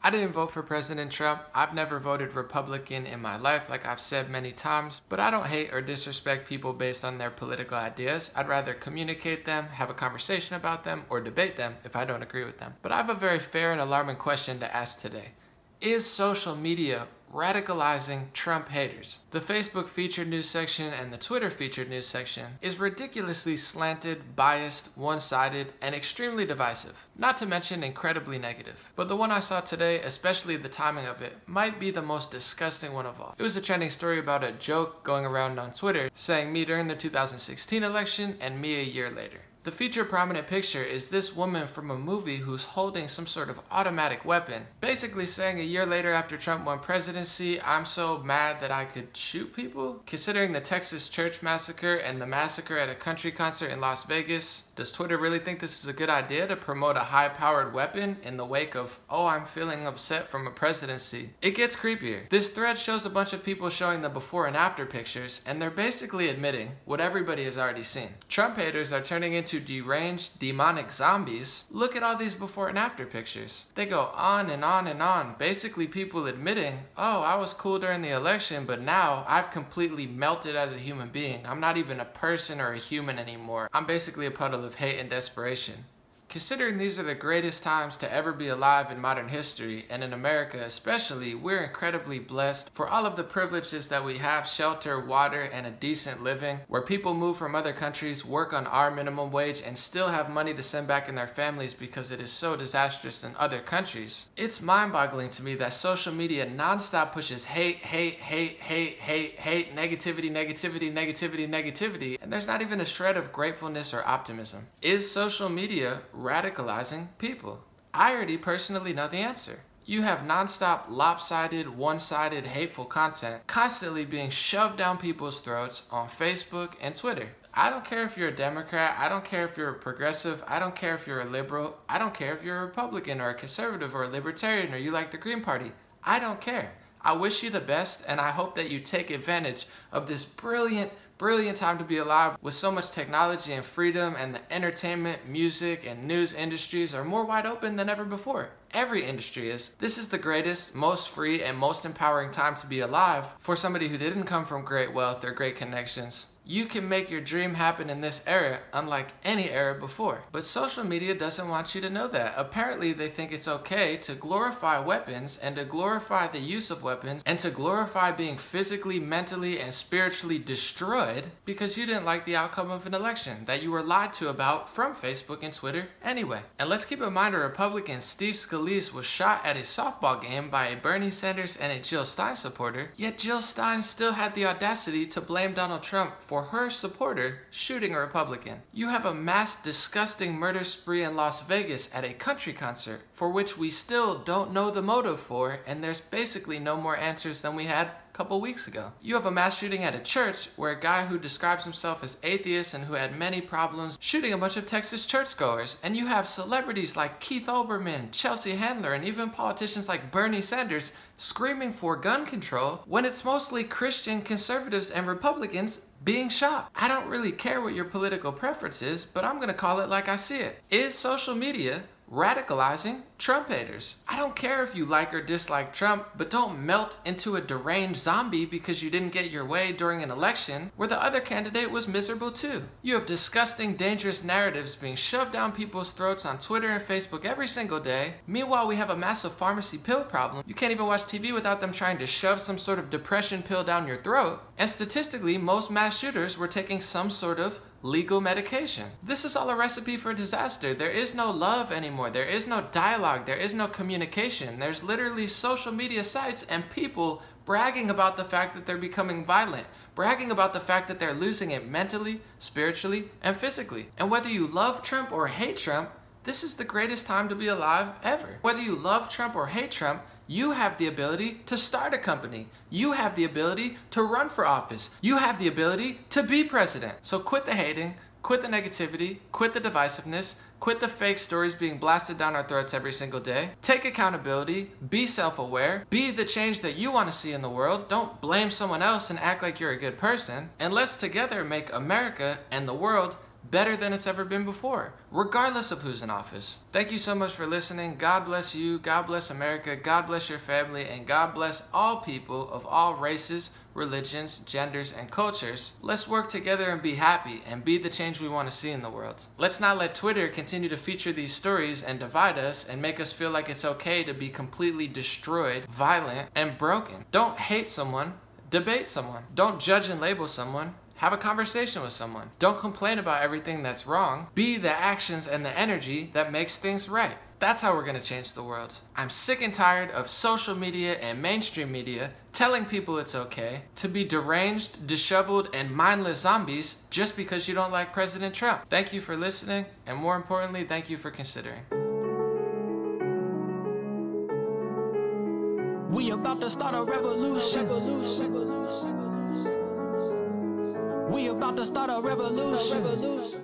I didn't vote for President Trump. I've never voted Republican in my life, like I've said many times, but I don't hate or disrespect people based on their political ideas. I'd rather communicate them, have a conversation about them, or debate them if I don't agree with them. But I have a very fair and alarming question to ask today. Is social media radicalizing Trump haters? The Facebook featured news section and the Twitter featured news section is ridiculously slanted, biased, one-sided, and extremely divisive, not to mention incredibly negative. But the one I saw today, especially the timing of it, might be the most disgusting one of all. It was a trending story about a joke going around on Twitter saying me during the 2016 election and me a year later. The featured prominent picture is this woman from a movie who's holding some sort of automatic weapon, basically saying a year later after Trump won presidency, I'm so mad that I could shoot people. Considering the Texas church massacre and the massacre at a country concert in Las Vegas, does Twitter really think this is a good idea to promote a high-powered weapon in the wake of, oh, I'm feeling upset from a presidency? It gets creepier. This thread shows a bunch of people showing the before and after pictures, and they're basically admitting what everybody has already seen. Trump haters are turning into deranged, demonic zombies. Look at all these before and after pictures. They go on and on and on, basically people admitting, oh, I was cool during the election, but now I've completely melted as a human being. I'm not even a person or a human anymore. I'm basically a puddle of hate and desperation. Considering these are the greatest times to ever be alive in modern history, and in America especially, we're incredibly blessed for all of the privileges that we have: shelter, water, and a decent living, where people move from other countries, work on our minimum wage, and still have money to send back in their families because it is so disastrous in other countries. It's mind-boggling to me that social media non-stop pushes hate, negativity, and there's not even a shred of gratefulness or optimism. Is social media radicalizing people? I already personally know the answer. You have non-stop, lopsided, one-sided, hateful content constantly being shoved down people's throats on Facebook and Twitter. I don't care if you're a Democrat, I don't care if you're a progressive, I don't care if you're a liberal, I don't care if you're a Republican or a conservative or a libertarian or you like the Green Party. I don't care. I wish you the best, and I hope that you take advantage of this brilliant time to be alive with so much technology and freedom, and the entertainment, music, and news industries are more wide open than ever before. Every industry is. This is the greatest, most free, and most empowering time to be alive for somebody who didn't come from great wealth or great connections. You can make your dream happen in this era unlike any era before. But social media doesn't want you to know that. Apparently they think it's okay to glorify weapons and to glorify the use of weapons and to glorify being physically, mentally, and spiritually destroyed because you didn't like the outcome of an election that you were lied to about from Facebook and Twitter anyway. And let's keep in mind a Republican, Steve Scalise, was shot at a softball game by a Bernie Sanders and a Jill Stein supporter, yet Jill Stein still had the audacity to blame Donald Trump for her supporter shooting a Republican. You have a mass disgusting murder spree in Las Vegas at a country concert for which we still don't know the motive for, and there's basically no more answers than we had a couple weeks ago. You have a mass shooting at a church where a guy who describes himself as atheist and who had many problems shooting a bunch of Texas churchgoers, and you have celebrities like Keith Olbermann, Chelsea Handler, and even politicians like Bernie Sanders screaming for gun control when it's mostly Christian conservatives and Republicans being shot. I don't really care what your political preference is, but I'm gonna call it like I see it. Is social media radicalizing Trump haters? I don't care if you like or dislike Trump, but don't melt into a deranged zombie because you didn't get your way during an election where the other candidate was miserable too. You have disgusting, dangerous narratives being shoved down people's throats on Twitter and Facebook every single day. Meanwhile, we have a massive pharmacy pill problem. You can't even watch TV without them trying to shove some sort of depression pill down your throat. And statistically, most mass shooters were taking some sort of legal medication. This is all a recipe for disaster. There is no love anymore. There is no dialogue. There is no communication. There's literally social media sites and people bragging about the fact that they're becoming violent, bragging about the fact that they're losing it mentally, spiritually, and physically. And whether you love Trump or hate Trump, this is the greatest time to be alive ever. Whether you love Trump or hate Trump, you have the ability to start a company. You have the ability to run for office. You have the ability to be president. So quit the hating, quit the negativity, quit the divisiveness, quit the fake stories being blasted down our throats every single day. Take accountability, be self-aware, be the change that you want to see in the world. Don't blame someone else and act like you're a good person. And let's together make America and the world better than it's ever been before, regardless of who's in office. Thank you so much for listening. God bless you, God bless America, God bless your family, and God bless all people of all races, religions, genders, and cultures. Let's work together and be happy and be the change we want to see in the world. Let's not let Twitter continue to feature these stories and divide us and make us feel like it's okay to be completely destroyed, violent, and broken. Don't hate someone, debate someone. Don't judge and label someone. Have a conversation with someone. Don't complain about everything that's wrong. Be the actions and the energy that makes things right. That's how we're gonna change the world. I'm sick and tired of social media and mainstream media telling people it's okay to be deranged, disheveled, and mindless zombies just because you don't like President Trump. Thank you for listening, and more importantly, thank you for considering. We about to start a revolution. We about to start a revolution.